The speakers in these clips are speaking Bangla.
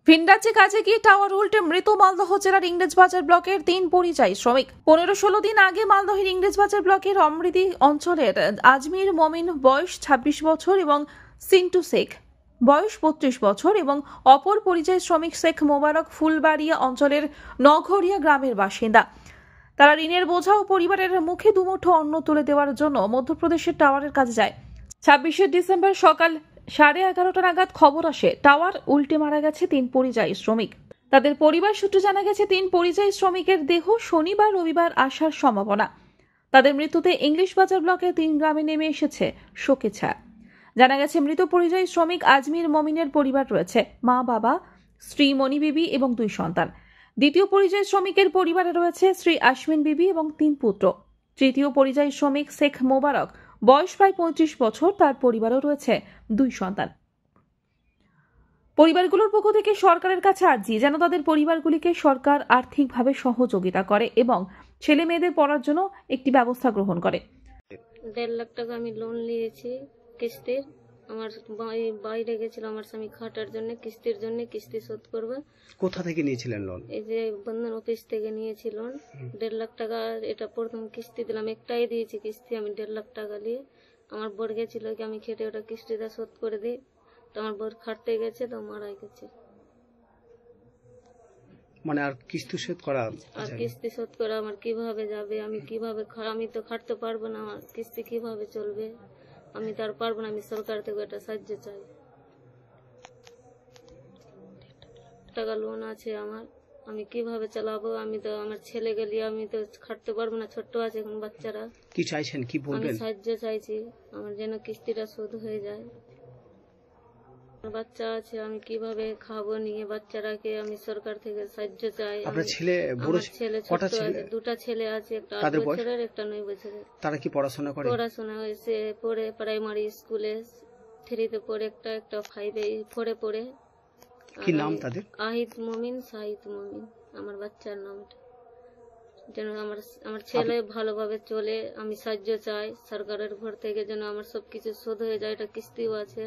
ভিন রাজ্যে কাজে গিয়ে টাওয়ার উল্টে মৃত মালদহ জেলার ইংরেজবাজার ব্লকের ৩ পরিযায়ী শ্রমিক। ১৫-১৬ দিন আগে মালদহের ইংরেজবাজার ব্লকের অমৃতি অঞ্চলের আজমির মমিন বয়স ২৬ বছর এবং সিন্টু শেখ বয়স ৩২ বছর এবং অপর পরিযায়ী শ্রমিক শেখ মোবারক ফুলবাড়িয়া অঞ্চলের নঘরিয়া গ্রামের বাসিন্দা। তারা ঋণের বোঝা ও পরিবারের মুখে দুমুঠো অন্ন তুলে দেওয়ার জন্য মধ্যপ্রদেশের টাওয়ারের কাজে যায়। ২৬শে ডিসেম্বর সকাল 11:30 নাগাদ খবর আসে টাওয়ার উল্টে মারা গেছে ৩ পরিযায়ী শ্রমিক। তাদের পরিবার সূত্রে জানা গেছে ৩ পরিযায়ী শ্রমিকের দেহ শনিবার রবিবার আসার সম্ভাবনা। তাদের মৃত্যুতে ইংলিশবাজার ব্লকের ৩ গ্রামে নেমে এসেছে শোকের ছায়া। জানা গেছে মৃত পরিযায়ী শ্রমিক আজমির মমিনের পরিবার রয়েছে মা, বাবা, স্ত্রী মণি বিবি এবং 2 সন্তান। দ্বিতীয় পরিযায়ী শ্রমিকের পরিবারে রয়েছে শ্রী আশমিন বিবি এবং 3 পুত্র। তৃতীয় পরিযায়ী শ্রমিক শেখ মোবারক বয়স প্রায় 35 বছর, তার পরিবারও রয়েছে 2 সন্তান। পরিবারগুলোর পক্ষ থেকে সরকারের কাছে আর্জি যেন তাদের পরিবারগুলিকে সরকার আর্থিকভাবে সহযোগিতা করে এবং ছেলে মেয়েদের পড়ার জন্য একটি ব্যবস্থা গ্রহণ করে। 1.5 লাখ টাকা আমি লোন নিয়েছি কিস্তির। আমার বাইরে গেছিল আমার স্বামী খাটার জন্য, কিস্তির জন্য, কিস্তি শোধ করবে। কোথা থেকে নিয়েছিলেন লোন? এই যে বন্ধন অফিস থেকে নিয়েছি লোন 1.5 লাখ টাকা। এটা প্রথম কিস্তি দিলাম, একটাই দিয়েছি কিস্তি আমি 1.5 লাখ টাকা নিয়ে। আমার বোর গেছিল কি আমি খেটে ওটা কিস্তিটা শোধ করে দিই, তো আমার বোর খাটতে গেছে তো মারা গেছে। মানে আর কিস্তি শোধ করা আর কিস্তি শোধ করা আমার কিভাবে যাবে? আমি কিভাবে আমি তো খাটতে পারবো না, আমার কিস্তি কিভাবে চলবে? আমি তো আর পারবো না। আমি সরকার থেকে একটা সাহায্য চাই। টাকা লোন আছে আমার, আমি কিভাবে চালাবো? আমি তো আমার ছেলে গেলি আমি তো খাটতে পারবো না, ছোট্ট আছে এখন বাচ্চারা। কি চাইছেন, কি বলবেন? আমি সাহায্য চাইছি, আমার যেন কিস্তিটা শোধ হয়ে যায়। বাচ্চা আছে, আমি কিভাবে খাবো নিয়ে বাচ্চারাকে? আমি সরকার থেকে সাহায্য চাই। আপনার ছেলে বড়? ছেলে ছোট আছে, 2টা ছেলে আছে, একটা 8 বছরের একটা 9 বছরের। তারা কি পড়াশোনা করে? পড়াশোনা হয়েছে, পড়ে প্রাইমারি স্কুলে 3-তে পড়ে, একটা 5-এ 4-এ পড়ে। কি নাম তাদের? আহিত মমিন, শাহিদ মমিন আমার বাচ্চার নামটা। যেন আমার ছেলে ভালোভাবে চলে, আমি সাহায্য চাই সরকারের ঘর থেকে, যেন আমার সবকিছু শোধ হয়ে যায়। এটা কিস্তিও আছে।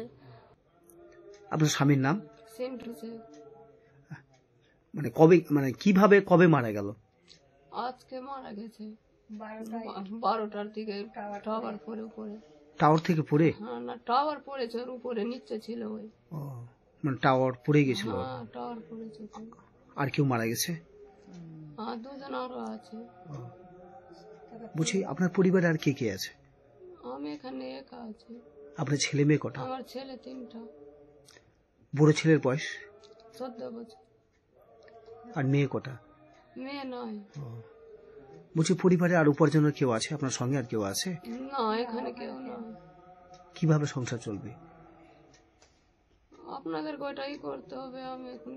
আপনার স্বামীর নাম? সিন্টু শেখ। মানে কবে, মানে কিভাবে কবে মারা গেল? আজকে মারা গেছে 12টার দিকে টাওয়ার পরে উপরে। টাওয়ার থেকে পড়ে? হ্যাঁ, না টাওয়ার পড়েছে, ওর উপরে নিচে ছিল ওই। ও মানে টাওয়ার পড়ে গেছিল? হ্যাঁ, টাওয়ার পড়েছে। আর কেউ মারা গেছে? হ্যাঁ, 2 জন আরো আছে। বুঝি আপনার পরিবারে আর কে কে আছে? আমি এখানে একা আছি। আপনার ছেলে মেয়ে কটা? আমার ছেলে 3টা। বড় ছেলের বয়স? 14 বছর। আর মেয়ে কটা? মেয়ে নয়। বুঝি পরিবারে আর উপার্জনের কেউ আছে আপনার সঙ্গে? আর কেউ আছে? না, এখানে কেউ না। কিভাবে সংসার চলবে? আপনাদের ওইটাই করতে হবে। আমি এখন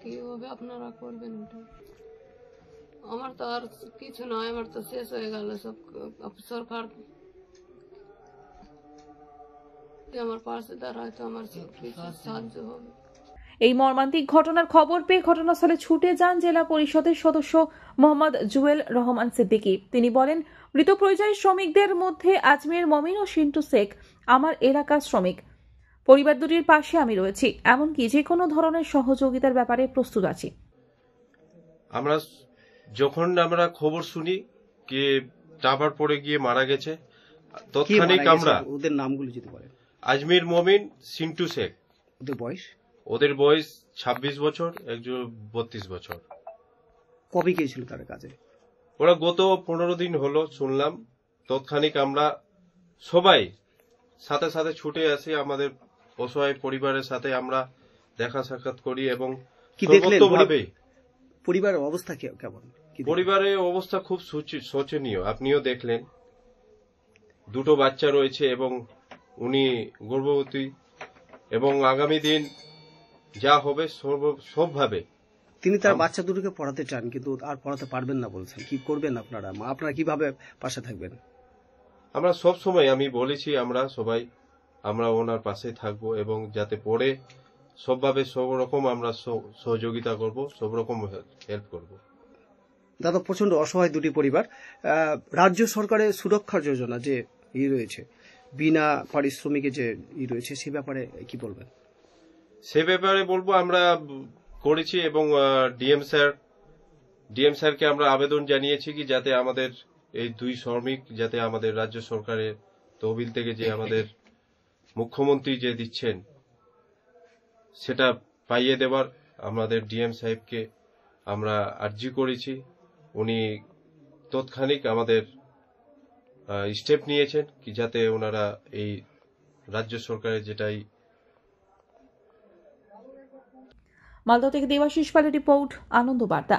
কিভাবে আপনারা করবেন ওটা? আমার তো আর কিছু নয়, আমার তো শেষ হয়ে গেল সব। সরকার আমার পাশে দাঁড়ায় তো আমার কিছু সাহায্য হবে। এই মর্মান্তিক ঘটনার খবর পেয়ে ঘটনাস্থলে ছুটে যান জেলা পরিষদের সদস্য মোহাম্মদ জুয়েল রহমান সিদ্দিকী। তিনি বলেন, মৃত পরিযায়ী শ্রমিকদের মধ্যে আজমির মমিন ও সিন্টু শেখ আমার এলাকার শ্রমিক। পরিবার দুটির পাশে আমি রয়েছি, এমনকি যে কোনো ধরনের সহযোগিতার ব্যাপারে প্রস্তুত আছি। যখন আমরা খবর শুনি কি টাওয়ার পড়ে গিয়ে মারা গেছে, তৎক্ষণিক আমরা ওদের নামগুলো যদি বলেন। আজমির মমিন, সিন্টু শেখ। ওদের বয়স 26 বছর, একজন 32 বছর। কবে গিয়েছিল তার কাজে? ওরা গত 15 দিন হলো শুনলাম। তৎক্ষণিক আমরা সবাই সাথে সাথে ছুটে আসি, আমাদের অসহায় পরিবারের সাথে আমরা দেখা সাক্ষাৎ করি এবং পরিবারের অবস্থা কেমন? পরিবারের অবস্থা খুব শোচনীয়। আপনিও দেখলেন, 2টো বাচ্চা রয়েছে এবং উনি গর্ভবতী, এবং আগামী দিন যা হবে সবভাবে তিনি তার বাচ্চা দুটোকে পড়াতে চান, কিন্তু আর পড়াতে পারবেন না বলছেন। কি করবেন আপনারা? আপনারা কিভাবে পাশে থাকবেন? আমরা সব সময়, আমি বলেছি আমরা ওনার পাশে থাকবো এবং যাতে পড়ে সবভাবে সব রকম আমরা সহযোগিতা করব, সব রকম হেল্প করব। দাদা, প্রচন্ড অসহায় 2টি পরিবার। রাজ্য সরকারের সুরক্ষার যোজনা যে রয়েছে, বিনা পারিশ্রমিকে যে রয়েছে, সে ব্যাপারে কি বলবেন? সে ব্যাপারে বলবো আমরা করেছি এবং ডিএম স্যারকে আমরা আবেদন জানিয়েছি কি যাতে আমাদের এই 2 শ্রমিক যাতে আমাদের রাজ্য সরকারের তহবিল থেকে যে আমাদের মুখ্যমন্ত্রী যে দিচ্ছেন সেটা পাইয়ে দেওয়ার আমাদের ডিএম সাহেবকে আমরা আর্জি করেছি। উনি তৎক্ষণিক আমাদের স্টেপ নিয়েছেন কি যাতে ওনারা এই রাজ্য সরকারের যেটাই। মালদহ থেকে দেবাশিস পালের রিপোর্ট, আনন্দ বার্তা।